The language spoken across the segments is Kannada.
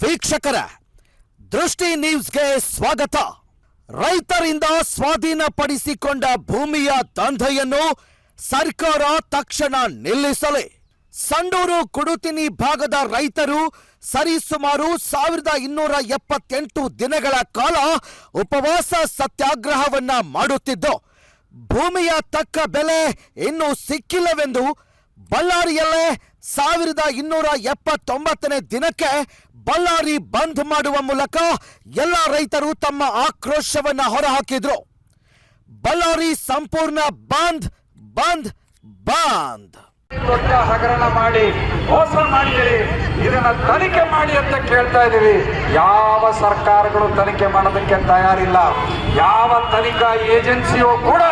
ವೀಕ್ಷಕರ ದೃಷ್ಟಿ ನ್ಯೂಸ್ಗೆ ಸ್ವಾಗತ. ರೈತರಿಂದ ಸ್ವಾಧೀನಪಡಿಸಿಕೊಂಡ ಭೂಮಿಯ ದಂಧೆಯನ್ನು ಸರ್ಕಾರ ತಕ್ಷಣ ನಿಲ್ಲಿಸಲಿ. ಸಂಡೂರು ಕುಡುತಿನಿ ಭಾಗದ ರೈತರು ಸರಿಸುಮಾರು 1278 ದಿನಗಳ ಕಾಲ ಉಪವಾಸ ಸತ್ಯಾಗ್ರಹವನ್ನ ಮಾಡುತ್ತಿದ್ದು, ಭೂಮಿಯ ತಕ್ಕ ಬೆಲೆ ಇನ್ನೂ ಸಿಕ್ಕಿಲ್ಲವೆಂದು ಬಳ್ಳಾರಿಯಲ್ಲೇ 1279ನೇ ದಿನಕ್ಕೆ ಬಳ್ಳಾರಿ ಬಂದ್ ಮಾಡುವ ಮೂಲಕ ಎಲ್ಲ ರೈತರು ತಮ್ಮ ಆಕ್ರೋಶವನ್ನ ಹೊರಹಾಕಿದ್ರು. ಬಳ್ಳಾರಿ ಸಂಪೂರ್ಣ ಬಂದ್ ಬಂದ್ ಬಂದ್. ದೊಡ್ಡ ಹಗರಣ ಮಾಡಿ ಮೋಸ ಮಾಡಿದಿರಿ, ಇದನ್ನ ತನಿಖೆ ಮಾಡಿ ಅಂತ ಕೇಳ್ತಾ ಇದೀವಿ. ಯಾವ ಸರ್ಕಾರಗಳು ತನಿಖೆ ಮಾಡೋದಕ್ಕೆ ತಯಾರಿಲ್ಲ. ಯಾವ ತನಿಖಾ ಏಜೆನ್ಸಿಯೂ ಕೂಡ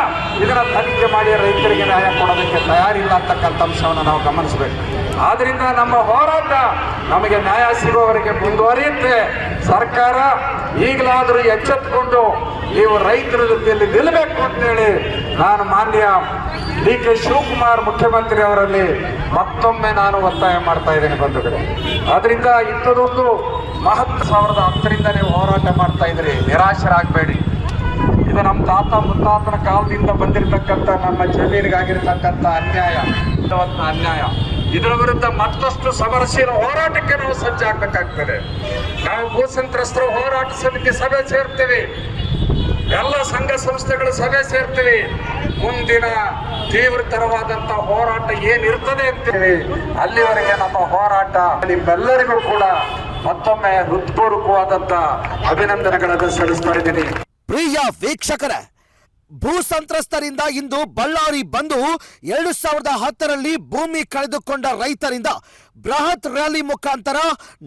ಇದನ್ನ ತನಿಖೆ ಮಾಡಿ ರೈತರಿಗೆ ನ್ಯಾಯ ಕೊಡೋದಕ್ಕೆ ತಯಾರಿಲ್ಲ ಅಂತಕ್ಕಂಥ ಅಂಶವನ್ನು ನಾವು ಗಮನಿಸಬೇಕು. ಆದ್ರಿಂದ ನಮ್ಮ ಹೋರಾಟ ನಮಗೆ ನ್ಯಾಯ ಸಿಗುವವರೆಗೆ ಮುಂದುವರಿಯುತ್ತೆ. ಸರ್ಕಾರ ಈಗಲಾದರೂ ಎಚ್ಚೆತ್ತುಕೊಂಡು ನೀವು ರೈತರ ಜೊತೆಯಲ್ಲಿ ನಿಲ್ಲಬೇಕು ಅಂತೇಳಿ ನಾನು ಮಾನ್ಯ ಡಿ.ಕೆ. ಶಿವಕುಮಾರ್ ಮುಖ್ಯಮಂತ್ರಿ ಅವರಲ್ಲಿ ಮತ್ತೊಮ್ಮೆ ನಾನು ಒತ್ತಾಯ ಮಾಡ್ತಾ ಇದ್ದೇನೆ ಬಂಧುಗಳೇ. ಅದರಿಂದ ಇಂಥದೊಂದು 2010ರಿಂದ ನೀವು ಹೋರಾಟ ಮಾಡ್ತಾ ಇದ್ರಿ, ನಿರಾಶರಾಗಬೇಡಿ. ಇದು ನಮ್ಮ ತಾತ ಮುತ್ತಾತನ ಕಾಲದಿಂದ ಬಂದಿರತಕ್ಕಂಥ ನಮ್ಮ ಜಮೀನಿಗಾಗಿರ್ತಕ್ಕಂಥ ಅನ್ಯಾಯ. ಇದರ ವಿರುದ್ಧ ಮತ್ತಷ್ಟು ಸಮರಶೀಲ ಹೋರಾಟಕ್ಕೆ ನಾವು ಸಜ್ಜಾಗಬೇಕಾಗ್ತದೆ. ನಾವು ಭೂ ಸಂತ್ರಸ್ತರ ಹೋರಾಟ ಸಮಿತಿ ಸಭೆ ಸೇರ್ತೀವಿ, ಎಲ್ಲ ಸಂಘ ಸಂಸ್ಥೆಗಳು ಸಭೆ ಸೇರ್ತೀವಿ. ಮುಂದಿನ ತೀವ್ರತರವಾದಂತ ಹೋರಾಟ ಏನಿರ್ತದೆ ಅಂತೀವಿ, ಅಲ್ಲಿವರೆಗೆ ನಮ್ಮ ಹೋರಾಟ. ನಿಮ್ಮೆಲ್ಲರಿಗೂ ಕೂಡ ಮತ್ತೊಮ್ಮೆ ಹೃತ್ಪೂರ್ವಕವಾದಂತ ಅಭಿನಂದನೆಗಳನ್ನು ಸಲ್ಲಿಸ್ತಾ ಇದ್ದೀನಿ. ಪ್ರಿಯ ವೀಕ್ಷಕರೇ, ಭೂ ಸಂತ್ರಸ್ತರಿಂದ ಇಂದು ಬಳ್ಳಾರಿ ಬಂದು 2010ರಲ್ಲಿ ಭೂಮಿ ಕಳೆದುಕೊಂಡ ರೈತರಿಂದ ಬೃಹತ್ ರ್ಯಾಲಿ ಮುಖಾಂತರ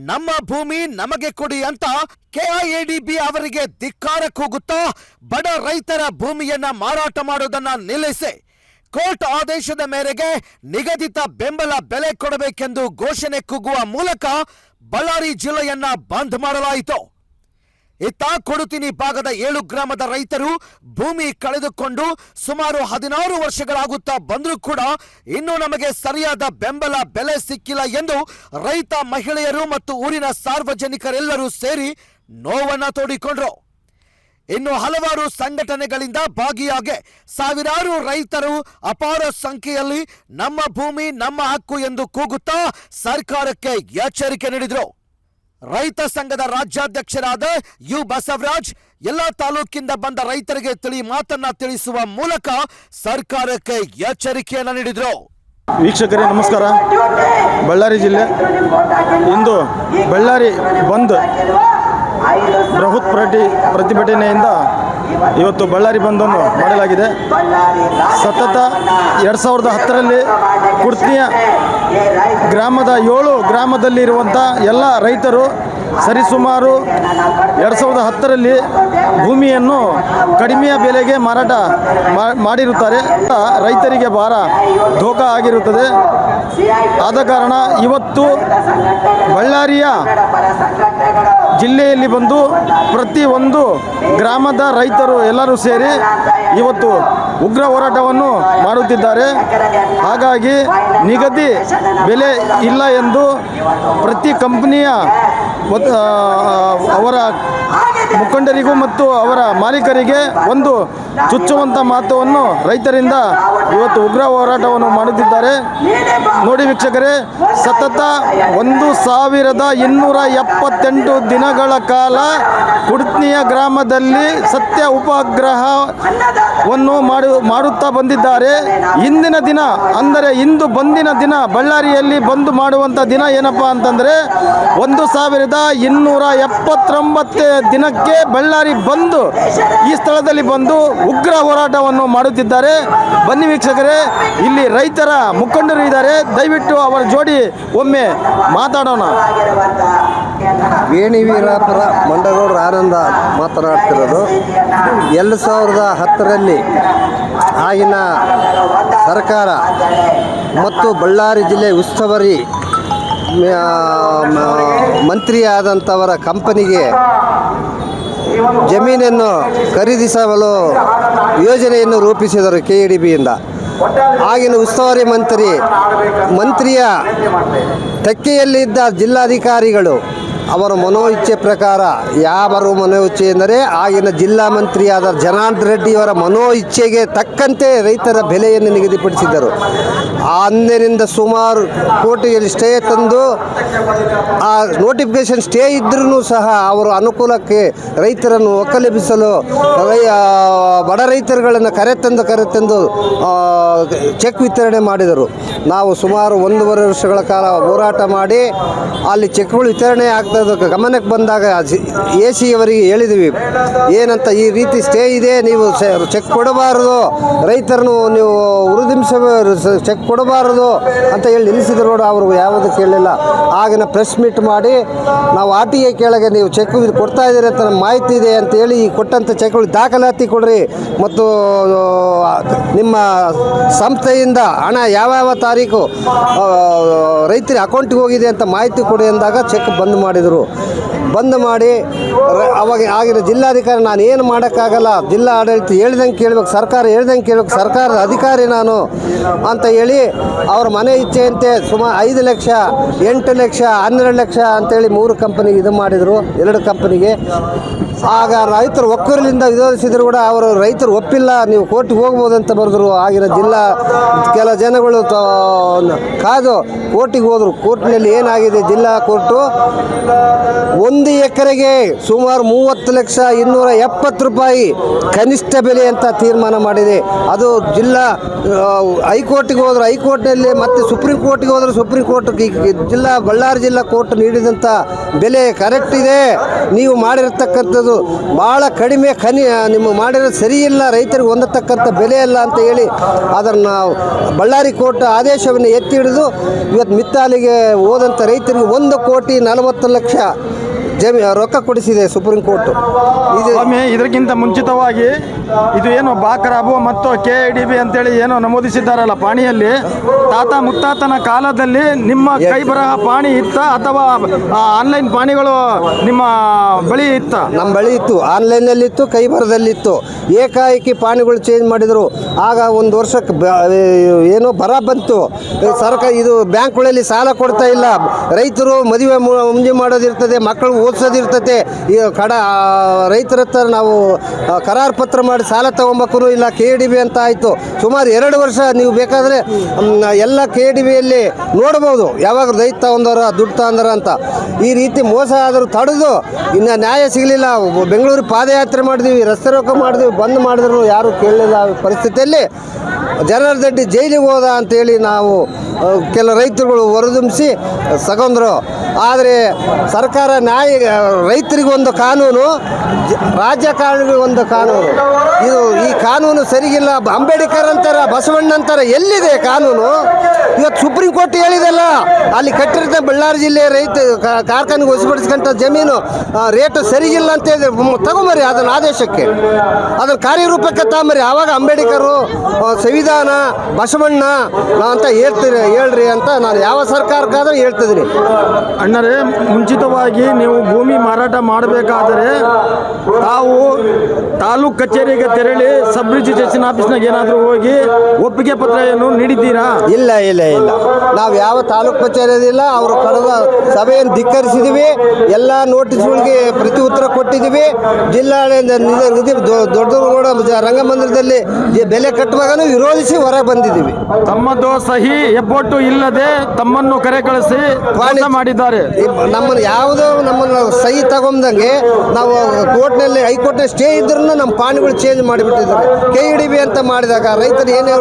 ನಮ್ಮ ಭೂಮಿ ನಮಗೆ ಕೊಡಿ ಅಂತ ಕೆಐಎಡಿಬಿ ಅವರಿಗೆ ಧಿಕ್ಕಾರ ಕೂಗುತ್ತಾ ಬಡ ರೈತರ ಭೂಮಿಯನ್ನ ಮಾರಾಟ ಮಾಡೋದನ್ನ ನಿಲ್ಲಿಸಿ ಕೋರ್ಟ್ ಆದೇಶದ ಮೇರೆಗೆ ನಿಗದಿತ ಬೆಂಬಲ ಬೆಲೆ ಕೊಡಬೇಕೆಂದು ಘೋಷಣೆ ಕೂಗುವ ಮೂಲಕ ಬಳ್ಳಾರಿ ಜಿಲ್ಲೆಯನ್ನ ಬಂದ್ ಮಾಡಲಾಯಿತು. ಇತ್ತ ಕೊಡುತಿನಿ ಭಾಗದ 7 ಗ್ರಾಮದ ರೈತರು ಭೂಮಿ ಕಳೆದುಕೊಂಡು ಸುಮಾರು 16 ವರ್ಷಗಳಾಗುತ್ತಾ ಬಂದರೂ ಕೂಡ ಇನ್ನೂ ನಮಗೆ ಸರಿಯಾದ ಬೆಂಬಲ ಬೆಲೆ ಸಿಕ್ಕಿಲ್ಲ ಎಂದು ರೈತ ಮಹಿಳೆಯರು ಮತ್ತು ಊರಿನ ಸಾರ್ವಜನಿಕರೆಲ್ಲರೂ ಸೇರಿ ನೋವನ್ನ ತೋಡಿಕೊಂಡ್ರು. ಇನ್ನು ಹಲವಾರು ಸಂಘಟನೆಗಳಿಂದ ಭಾಗಿಯಾಗಿ ಸಾವಿರಾರು ರೈತರು ಅಪಾರ ಸಂಖ್ಯೆಯಲ್ಲಿ ನಮ್ಮ ಭೂಮಿ ನಮ್ಮ ಹಕ್ಕು ಎಂದು ಕೂಗುತ್ತಾ ಸರ್ಕಾರಕ್ಕೆ ಎಚ್ಚರಿಕೆ ನೀಡಿದ್ರು. ರೈತ ಸಂಘದ ರಾಜ್ಯಾಧ್ಯಕ್ಷರಾದ ಯು ಬಸವರಾಜ್ ಎಲ್ಲ ತಾಲೂಕಿಂದ ಬಂದ ರೈತರಿಗೆ ತಿಳಿ ಮಾತನ್ನ ತಿಳಿಸುವ ಮೂಲಕ ಸರ್ಕಾರಕ್ಕೆ ಎಚ್ಚರಿಕೆಯನ್ನು ನೀಡಿದ್ರು. ವೀಕ್ಷಕರೇ ನಮಸ್ಕಾರ. ಬಳ್ಳಾರಿ ಜಿಲ್ಲೆ ಇಂದು ಬಳ್ಳಾರಿ ಬಂದ್ ಬೃಹತ್ ಪ್ರತಿಭಟನೆಯಿಂದ ಇವತ್ತು ಬಳ್ಳಾರಿ ಬಂದನ್ನು ಮಾಡಲಾಗಿದೆ. ಸತತ 2010ರಲ್ಲಿ ಕುಡ್ತಿಯ ಗ್ರಾಮದ 7 ಗ್ರಾಮದಲ್ಲಿರುವಂಥ ಎಲ್ಲ ರೈತರು ಸರಿಸುಮಾರು 2010ರಲ್ಲಿ ಭೂಮಿಯನ್ನು ಕಡಿಮೆಯ ಬೆಲೆಗೆ ಮಾರಾಟ ಮಾಡಿರುತ್ತಾರೆ. ರೈತರಿಗೆ ಭಾರ ಧೋಖ ಆಗಿರುತ್ತದೆ. ಆದ ಕಾರಣ ಇವತ್ತು ಬಳ್ಳಾರಿಯ ಜಿಲ್ಲೆಯಲ್ಲಿ ಬಂದು ಪ್ರತಿಯೊಂದು ಗ್ರಾಮದ ರೈತರು ಎಲ್ಲರೂ ಸೇರಿ ಇವತ್ತು ಉಗ್ರ ಹೋರಾಟವನ್ನು ಮಾಡುತ್ತಿದ್ದಾರೆ. ಹಾಗಾಗಿ ನಿಗದಿ ಬೆಲೆ ಇಲ್ಲ ಎಂದು ಪ್ರತಿ ಕಂಪನಿಯ ಅವರ ಮುಖಂಡರಿಗೂ ಮತ್ತು ಅವರ ಮಾಲೀಕರಿಗೆ ಒಂದು ಚುಚ್ಚುವಂಥ ಮಾತನ್ನು ರೈತರಿಂದ ಇವತ್ತು ಉಗ್ರ ಹೋರಾಟವನ್ನು ಮಾಡುತ್ತಿದ್ದಾರೆ. ನೋಡಿ ವೀಕ್ಷಕರೇ, ಸತತ 1278 ದಿನಗಳ ಕಾಲ ಕುಡ್ತಿಯ ಗ್ರಾಮದಲ್ಲಿ ಸತ್ಯ ಉಪಗ್ರಹವನ್ನು ಮಾಡುತ್ತಾ ಬಂದಿದ್ದಾರೆ. ಇಂದಿನ ದಿನ ಅಂದರೆ ಇಂದು ಬಂದಿನ ದಿನ ಬಳ್ಳಾರಿಯಲ್ಲಿ ಬಂದ್ ಮಾಡುವಂಥ ದಿನ ಏನಪ್ಪ ಅಂತಂದರೆ 1279 ದಿನಕ್ಕೆ ಬಳ್ಳಾರಿ ಬಂದು ಈ ಸ್ಥಳದಲ್ಲಿ ಬಂದು ಉಗ್ರ ಹೋರಾಟವನ್ನು ಮಾಡುತ್ತಿದ್ದಾರೆ. ಬನ್ನಿ ವೀಕ್ಷಕರೇ, ಇಲ್ಲಿ ರೈತರ ಮುಖಂಡರು ಇದ್ದಾರೆ, ದಯವಿಟ್ಟು ಅವರ ಜೋಡಿ ಒಮ್ಮೆ ಮಾತಾಡೋಣ. ವೇಣಿ ವೀರಾಪುರ ಮಂಡಗೌಡರು ಆನಂದ ಮಾತನಾಡ್ತಿರೋದು. 2010ರಲ್ಲಿ ಆಗಿನ ಸರ್ಕಾರ ಮತ್ತು ಬಳ್ಳಾರಿ ಜಿಲ್ಲೆ ಉಸ್ತುವಾರಿ ಮಂತ್ರಿಯಾದಂಥವರ ಕಂಪನಿಗೆ ಜಮೀನನ್ನು ಖರೀದಿಸಲು ಯೋಜನೆಯನ್ನು ರೂಪಿಸಿದರು ಕೆಇಡಿಬಿಯಿಂದ. ಆಗಿನ ಉಸ್ತುವಾರಿ ಮಂತ್ರಿಯ ತೆಕ್ಕೆಯಲ್ಲಿದ್ದ ಜಿಲ್ಲಾಧಿಕಾರಿಗಳು ಅವರ ಮನೋ ಇಚ್ಛೆ ಪ್ರಕಾರ ಯಾವರು ಮನೋ ಇಚ್ಛೆ ಎಂದರೆ ಆಗಿನ ಜಿಲ್ಲಾ ಮಂತ್ರಿಯಾದ ಜನಾರ್ದನ್ ರೆಡ್ಡಿಯವರ ಮನೋ ಇಚ್ಛೆಗೆ ತಕ್ಕಂತೆ ರೈತರ ಬೆಲೆಯನ್ನು ನಿಗದಿಪಡಿಸಿದ್ದರು. ಅಂದಿನಿಂದ ಸುಮಾರು ಕೋರ್ಟಿಗೆ ಸ್ಟೇ ತಂದು ಆ ನೋಟಿಫಿಕೇಶನ್ ಸ್ಟೇ ಇದ್ರೂ ಸಹ ಅವರ ಅನುಕೂಲಕ್ಕೆ ರೈತರನ್ನು ಒಕ್ಕಲೆಬ್ಬಿಸಲು ಬಡ ರೈತರುಗಳನ್ನು ಕರೆತಂದು ಚೆಕ್ ವಿತರಣೆ ಮಾಡಿದರು. ನಾವು ಸುಮಾರು 1.5 ವರ್ಷಗಳ ಕಾಲ ಹೋರಾಟ ಮಾಡಿ ಅಲ್ಲಿ ಚೆಕ್ಗಳು ವಿತರಣೆ ಆಗ್ತದ ಗಮನಕ್ಕೆ ಬಂದಾಗ AC ಅವರಿಗೆ ಹೇಳಿದ್ವಿ, ಏನಂತ ಈ ರೀತಿ ಸ್ಟೇ ಇದೆ, ನೀವು ಚೆಕ್ ಕೊಡಬಾರದು, ರೈತರನ್ನು ನೀವು ಉರಿದಿಂಸ ಚೆಕ್ ಕೊಡಬಾರದು ಅಂತ ಹೇಳಿ ನಿಲ್ಲಿಸಿದ್ರು. ನೋಡಿ, ಅವರು ಯಾವುದೂ ಕೇಳಲಿಲ್ಲ. ಆಗಿನ ಪ್ರೆಸ್ ಮೀಟ್ ಮಾಡಿ ನಾವು RTI ಕೆಳಗೆ ನೀವು ಚೆಕ್ ಕೊಡ್ತಾ ಇದ್ದೀರಿ ಅಂತ ಮಾಹಿತಿ ಇದೆ ಅಂತೇಳಿ ಕೊಟ್ಟಂಥ ಚೆಕ್ಗಳು ದಾಖಲಾತಿ ಕೊಡ್ರಿ ಮತ್ತು ನಿಮ್ಮ ಸಂಸ್ಥೆಯಿಂದ ಹಣ ಯಾವ ತಾರೀಕು ರೈತರ ಅಕೌಂಟಿಗೆ ಹೋಗಿದೆ ಅಂತ ಮಾಹಿತಿ ಕೊಡಿ ಅಂದಾಗ ಚೆಕ್ ಬಂದ್ ಮಾಡಿದರು. ಬಂದ್ ಮಾಡಿ ಅವಾಗ ಆಗಿನ ಜಿಲ್ಲಾಧಿಕಾರಿ, ನಾನು ಏನು ಮಾಡೋಕ್ಕಾಗಲ್ಲ, ಜಿಲ್ಲಾ ಆಡಳಿತ ಹೇಳ್ದಂಗೆ ಕೇಳಬೇಕು, ಸರ್ಕಾರ ಹೇಳ್ದಂಗೆ ಕೇಳಬೇಕು, ಸರ್ಕಾರದ ಅಧಿಕಾರಿ ನಾನು ಅಂತ ಹೇಳಿ ಅವ್ರ ಮನೆ ಇಚ್ಛೆಯಂತೆ ಸುಮಾರು 5 ಲಕ್ಷ, 8 ಲಕ್ಷ, 12 ಲಕ್ಷ ಅಂತೇಳಿ 3 ಕಂಪನಿಗೆ ಇದು ಮಾಡಿದರು, 2 ಕಂಪನಿಗೆ. ಆಗ ರೈತರು ಒಕ್ಕೂರಿನಿಂದ ವಿರೋಧಿಸಿದ್ರು ಕೂಡ ಅವರು ರೈತರು ಒಪ್ಪಿಲ್ಲ, ನೀವು ಕೋರ್ಟಿಗೆ ಹೋಗ್ಬೋದು ಅಂತ ಬರೆದ್ರು. ಆಗಿನ ಜಿಲ್ಲಾ ಕೆಲ ಜನಗಳು ಕಾದು ಕೋರ್ಟಿಗೆ ಹೋದರು. ಕೋರ್ಟ್ನಲ್ಲಿ ಏನಾಗಿದೆ, ಜಿಲ್ಲಾ ಕೋರ್ಟು 1 ಎಕರೆಗೆ ಸುಮಾರು 30,270,000 ರೂಪಾಯಿ ಕನಿಷ್ಠ ಬೆಲೆ ಅಂತ ತೀರ್ಮಾನ ಮಾಡಿದೆ. ಅದು ಜಿಲ್ಲಾ ಹೈಕೋರ್ಟಿಗೆ ಹೋದ್ರು, ಹೈಕೋರ್ಟ್ನಲ್ಲಿ ಮತ್ತೆ ಸುಪ್ರೀಂ ಕೋರ್ಟಿಗೆ ಹೋದ್ರು, ಸುಪ್ರೀಂ ಕೋರ್ಟ್ ಜಿಲ್ಲಾ ಬಳ್ಳಾರಿ ಜಿಲ್ಲಾ ಕೋರ್ಟ್ ನೀಡಿದಂಥ ಬೆಲೆ ಕರೆಕ್ಟ್ ಇದೆ, ನೀವು ಮಾಡಿರತಕ್ಕಂಥದ್ದು ಭಾಳ ಕಡಿಮೆ, ನಿಮ್ಮ ಮಾಡಿರೋದು ಸರಿ ಇಲ್ಲ, ರೈತರಿಗೆ ಹೊಂದತಕ್ಕಂಥ ಬೆಲೆ ಅಲ್ಲ ಅಂತ ಹೇಳಿ ಅದನ್ನು ಬಳ್ಳಾರಿ ಕೋರ್ಟ್ ಆದೇಶವನ್ನು ಎತ್ತಿ ಹಿಡಿದು ಇವತ್ತು ಮಿತ್ತಾಲಿಗೆ ಹೋದಂಥ ರೈತರಿಗೆ 1,40,00,000 ರೊಕ್ಕ ಕೊಡಿಸಿದೆ ಸುಪ್ರೀಂ ಕೋರ್ಟ್. ಇದಕ್ಕಿಂತ ಮುಂಚಿತವಾಗಿ ಇದು ಏನು ಬಾಕರಾಬು ಮತ್ತು KIDB ಅಂತೇಳಿ ಏನೋ ನಮೂದಿಸಿದ್ದಾರಲ್ಲ ಪಾಣಿಯಲ್ಲಿ, ತಾತ ಮುತ್ತಾತನ ಕಾಲದಲ್ಲಿ ನಿಮ್ಮ ಕೈ ಬರಹ ಪಾಣಿ ಇತ್ತ ಅಥವಾ ಆನ್ಲೈನ್ ಪಾಣಿಗಳು ನಿಮ್ಮ ಬಳಿ ಇತ್ತ? ನಮ್ಮ ಬಳಿ ಇತ್ತು, ಆನ್ಲೈನಲ್ಲಿತ್ತು, ಕೈ ಬರದಲ್ಲಿತ್ತು. ಏಕಾಏಕಿ ಪಾಣಿಗಳು ಚೇಂಜ್ ಮಾಡಿದರು. ಆಗ 1 ವರ್ಷಕ್ಕೆ ಏನೋ ಬರ ಬಂತು. ಸರ್ಕಾರ ಇದು ಬ್ಯಾಂಕ್ಗಳಲ್ಲಿ ಸಾಲ ಕೊಡ್ತಾ ಇಲ್ಲ, ರೈತರು ಮದುವೆ ಮುಂಜಿ ಮಾಡೋದಿರ್ತದೆ, ಮಕ್ಕಳು ಓದಿಸೋದಿರ್ತದೆ. ಈ ರೈತರ ಹತ್ರ ನಾವು ಕರಾರು ಪತ್ರ ಮಾಡಿ ಸಾಲ ತೊಗೊಬೇಕು ಇಲ್ಲ, KIDB ಅಂತ ಆಯಿತು. ಸುಮಾರು 2 ವರ್ಷ ನೀವು ಬೇಕಾದರೆ ಎಲ್ಲ KIDBಯಲ್ಲಿ ನೋಡ್ಬೋದು ಯಾವಾಗ ರೈತ ತಗೊಂಡವ್ರ ದುಡ್ಡು ತಗೊಂಡಾರ ಅಂತ. ಈ ರೀತಿ ಮೋಸ ಆದರೂ ತಡೆದು ಇನ್ನು ನ್ಯಾಯ ಸಿಗಲಿಲ್ಲ. ಬೆಂಗಳೂರು ಪಾದಯಾತ್ರೆ ಮಾಡಿದ್ವಿ, ರಸ್ತೆ ರೋಕ ಮಾಡಿದ್ವಿ, ಬಂದ್ ಮಾಡಿದ್ರು, ಯಾರೂ ಕೇಳಲಿಲ್ಲ. ಪರಿಸ್ಥಿತಿಯಲ್ಲಿ ಜನಾರ್ದನ್ ರೆಡ್ಡಿ ಜೈಲಿಗೆ ಹೋದ ಅಂತೇಳಿ ನಾವು ಕೆಲ ರೈತರುಗಳು ಹೊರದುಂಬಿಸಿ ತಗೊಂಡ್ರು. ಆದರೆ ಸರ್ಕಾರ ರೈತರಿಗೆ ಒಂದು ಕಾನೂನು, ರಾಜಕಾರಣಿಗಳಿಗೆ ಒಂದು ಕಾನೂನು. ಈ ಕಾನೂನು ಸರಿಗಿಲ್ಲ. ಅಂಬೇಡ್ಕರ್ ಅಂತಾರೆ, ಬಸವಣ್ಣ ಅಂತಾರೆ, ಎಲ್ಲಿದೆ ಕಾನೂನು? ಇವತ್ತು ಸುಪ್ರೀಂ ಕೋರ್ಟ್ ಹೇಳಿದಲ್ಲ, ಅಲ್ಲಿ ಕಟ್ಟಿರ್ತ ಬಳ್ಳಾರಿ ಜಿಲ್ಲೆ ರೈತ ಕಾರ್ಖಾನೆಗೆ ವಶಪಡಿಸ್ಕೊಂಡ ಜಮೀನು ರೇಟು ಸರಿಗಿಲ್ಲ ಅಂತ ತಗೊಂಬರಿ ಅದನ್ನು ಆದೇಶಕ್ಕೆ, ಅದನ್ನು ಕಾರ್ಯರೂಪಕ್ಕೆ ತಗೊಂಬರಿ. ಆವಾಗ ಅಂಬೇಡ್ಕರು, ಸಂವಿಧಾನ, ಬಸವಣ್ಣ ಅಂತ ಹೇಳ್ರಿ ಅಂತ ನಾನು ಯಾವ ಸರ್ಕಾರಕ್ಕಾದರೂ ಹೇಳ್ತಿದ್ದೀನಿ. ಅಣ್ಣರೇ, ಮುಂಚಿತವಾಗಿ ನೀವು ಭೂಮಿ ಮಾರಾಟ ಮಾಡಬೇಕಾದರೆ ತಾವು ತಾಲೂಕು ಕಚೇರಿಗೆ ತೆರಳಿ ಸಬ್ ರಿಜಿಸ್ಟ್ರೇಷನ್ ಆಫೀಸ್ನಾಗ ಏನಾದರೂ ಹೋಗಿ ಒಪ್ಪಿಗೆ ಪತ್ರ ಏನು ನೀಡಿದ್ದೀರಾ? ಇಲ್ಲ ಇಲ್ಲ ಇಲ್ಲ, ನಾವು ಯಾವ ತಾಲೂಕು ಕಚೇರಿಯಿಲ್ಲ. ಅವರು ಕಳೆದ ಸಭೆಯನ್ನು ಧಿಕ್ಕರಿಸಿದ್ದೀವಿ, ಎಲ್ಲ ನೋಟಿಸ್ಗಳಿಗೆ ಪ್ರತಿ ಉತ್ತರ ಕೊಟ್ಟಿದ್ದೀವಿ. ದೊಡ್ಡ ರಂಗಮಂದಿರದಲ್ಲಿ ಬೆಲೆ ಕಟ್ಟುವಾಗನೂ ವಿರೋಧಿಸಿ ಹೊರ ಬಂದಿದ್ದೀವಿ. ತಮ್ಮದು ಸಹಿ ಹೆಬ್ಬೊಟ್ಟು ಇಲ್ಲದೆ ತಮ್ಮನ್ನು ಕರೆ ಕಳಿಸಿ ಮಾಡಿದ್ದಾರೆ. ನಮ್ಮನ್ನು ಸಹಿ ತಗೊಂಡಂಗೆ ನಾವು ಕೋರ್ಟ್ನಲ್ಲಿ ಹೈಕೋರ್ಟ್ನಲ್ಲಿ ಸ್ಟೇ ಇದ್ರೂ ನಮ್ಮ ಪಾಣಿಗಳು ಚೇಂಜ್ ಮಾಡಿಬಿಟ್ಟಿದ್ದಾರೆ. KIDB ಅಂತ ಮಾಡಿದಾಗ ರೈತರು ಏನೇ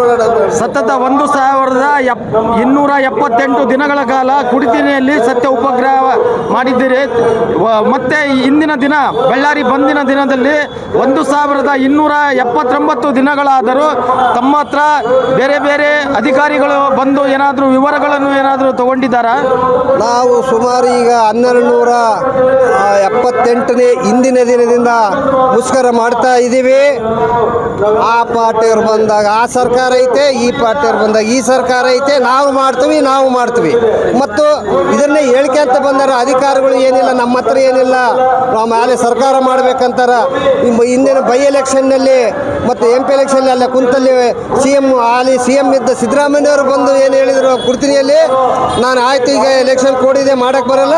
ಸತತ 1,278 ದಿನಗಳ ಕಾಲ ಕುಡಿತಿನಿಯಲ್ಲಿ ಸತ್ಯ ಉಪಗ್ರಹ ಮಾಡಿದ್ದೀರಿ. ಮತ್ತೆ ಇಂದಿನ ದಿನ ಬಳ್ಳಾರಿ ಬಂದಿನ ದಿನದಲ್ಲಿ 1,279 ದಿನಗಳಾದರೂ ತಮ್ಮ ಹತ್ರ ಬೇರೆ ಬೇರೆ ಅಧಿಕಾರಿಗಳು ಬಂದು ಏನಾದರೂ ವಿವರಗಳನ್ನು ಏನಾದರೂ ತಗೊಂಡಿದ್ದಾರಾ? ನಾವು ಸುಮಾರು ಈಗ 1278ನೇ ಇಂದಿನ ದಿನದಿಂದ ಮುಷ್ಕರ ಮಾಡ್ತಾ ಇದ್ದೀವಿ. ಆ ಪಾರ್ಟಿಯವ್ರು ಬಂದಾಗ ಆ ಸರ್ಕಾರ ಐತೆ, ಈ ಪಾರ್ಟಿಯವ್ರು ಬಂದಾಗ ಈ ಸರ್ಕಾರ ಐತೆ, ನಾವು ಮಾಡ್ತೀವಿ ಮತ್ತು ಇದನ್ನೇ ಹೇಳಿಕೆ ಅಂತ ಬಂದಾರ ಅಧಿಕಾರಿಗಳು. ಏನಿಲ್ಲ, ನಮ್ಮ ಹತ್ರ ಏನಿಲ್ಲ, ನಾವು ಮೇಲೆ ಸರ್ಕಾರ ಮಾಡ್ಬೇಕಂತಾರ. ಹಿಂದಿನ ಬೈ ಎಲೆಕ್ಷನ್ನಲ್ಲಿ ಮತ್ತು MP ಎಲೆಕ್ಷನ್ನಲ್ಲಿ ಅಲ್ಲ ಕುಂತಲ್ಲಿ CM ಇದ್ದ ಸಿದ್ದರಾಮಯ್ಯವರು ಬಂದು ಏನು ಹೇಳಿದ್ರು, ಹೇಳಿದರು ಕುರ್ತಿನಿಯಲ್ಲಿ, ನಾನು ಆಯ್ತು ಈಗ ಎಲೆಕ್ಷನ್ ಕೋಡ್ ಇದೆ ಮಾಡಕ್ಕೆ ಬರಲ್ಲ,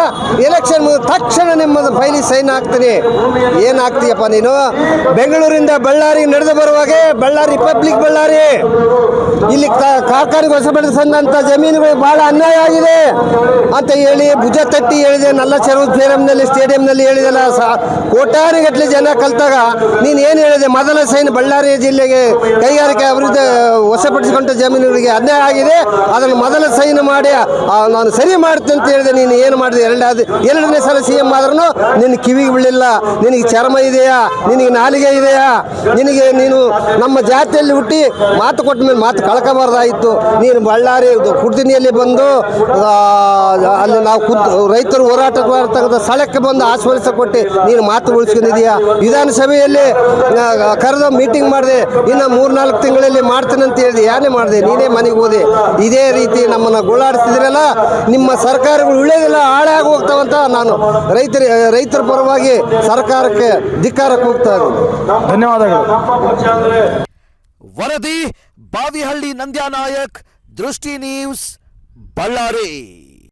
ಎಲೆಕ್ಷನ್ ಮುಗಿದ ತಕ್ಷಣ ನಿಮ್ಮದು ಫೈಲಿಗೆ ಸೈನ್ ಹಾಕ್ತೀನಿ. ಏನು ಹಾಕ್ತೀಯಪ್ಪ ನೀನು? ಬೆಂಗಳೂರಿಂದ ಬಳ್ಳಾರಿ ನಡೆದು ಬರುವಾಗ ಬಳ್ಳಾರಿ ರಿಪಬ್ಲಿಕ್ ಬಳ್ಳಾರಿ ಇಲ್ಲಿ ಕಾರ್ಖಾನೆಗೆ ವಶಪಡಿಸಿದಂಥ ಜಮೀನುಗಳು ಭಾಳ ಅನ್ಯಾಯ ಆಗಿದೆ ಅಂತ ಹೇಳಿ ಭುಜ ತಟ್ಟಿ ಹೇಳಿದೆ. ನಲ್ಲ ಚೆರು ಸ್ಟೇಡಿಯಂನಲ್ಲಿ ಹೇಳಿದೆಲ್ಲ, ಕೋಟಾನುಗಟ್ಟಲೆ ಜನ ಕಲ್ತಾಗ ನೀನು ಏನು ಹೇಳಿದೆ? ಮೊದಲ ಸೈನ್ ಬಳ್ಳಾರಿ ಜಿಲ್ಲೆಗೆ ಕೈಗಾರಿಕೆ ಅಭಿವೃದ್ಧಿ ವಶಪಡಿಸಿಕೊಂಡ ಜಮೀನುಗಳಿಗೆ ಅನ್ಯಾಯ ಆಗಿದೆ, ಅದನ್ನು ಮೊದಲ ಸೈನ್ ಮಾಡಿ ನಾನು ಸರಿ ಮಾಡ್ತೀನಿ ಅಂತ ಹೇಳಿದೆ. ನೀನು ಏನು ಮಾಡಿದೆ? ಎರಡನೇ ಸಲ CM ಆದ್ರೂ ನಿನ್ನ ಕಿವಿಗೆ ಬೀಳಿಲ್ಲ. ನಿನಗೆ ಚರ್ಮ ಇದೆಯಾ? ನಿನಗೆ ನಾಲಿಗೆ ಇದೆಯಾ? ನೀನು ನಮ್ಮ ಜಾತಿಯಲ್ಲಿ ಹುಟ್ಟಿ ಮಾತು ಕೊಟ್ಟ ಮೇಲೆ ಮಾತು ಕಳ್ಕೋಬಾರ್ದಾಯಿತು. ನೀನು ಬಳ್ಳಾರಿ ಕುರ್ತಿನಿಯಲ್ಲಿ ಬಂದು ಅಲ್ಲಿ ನಾವು ರೈತರು ಹೋರಾಟ ಮಾಡ್ತಕ್ಕಂಥ ಸ್ಥಳಕ್ಕೆ ಬಂದು ಆಶ್ವಾಸ ಕೊಟ್ಟು ನೀನು ಮಾತು ಉಳಿಸ್ಕೊಂಡಿದೀಯಾ? ವಿಧಾನಸಭೆಯಲ್ಲಿ ಕರೆದು ಮೀಟಿಂಗ್ ಮಾಡಿದೆ, ಇನ್ನು 3-4 ತಿಂಗಳಲ್ಲಿ ಮಾಡ್ತೀನಿ ಅಂತ ಹೇಳಿದೆ. ಏನೇ ಮಾಡಿದೆ? ನೀನೇ ಮನೆಗೆ ಹೋದೆ. ಇದೇ ರೀತಿ ನಮ್ಮನ್ನು ಗೋಳಾಡಿಸ್ತಿದ್ದೀರಲ್ಲ, ನಿಮ್ಮ ಸರ್ಕಾರಗಳು ಉಳಿಯೋದಿಲ್ಲ, ಹಾಳಾಗಿ ಹೋಗ್ತಾವಂತ ನಾನು ರೈತರ ಪರವಾಗಿ ಸರ್ಕಾರಕ್ಕೆ ಧಿಕ್ಕಾರಕ್ಕೆ ಹೋಗ್ತಾ ಇದ್ದೀನಿ. ಧನ್ಯವಾದಗಳು. ವರದಿ ಬಾವಿಹಳ್ಳಿ ನಂದ್ಯಾ ನಾಯಕ್, ದೃಷ್ಟಿ ನ್ಯೂಸ್, ಬಳ್ಳಾರಿ.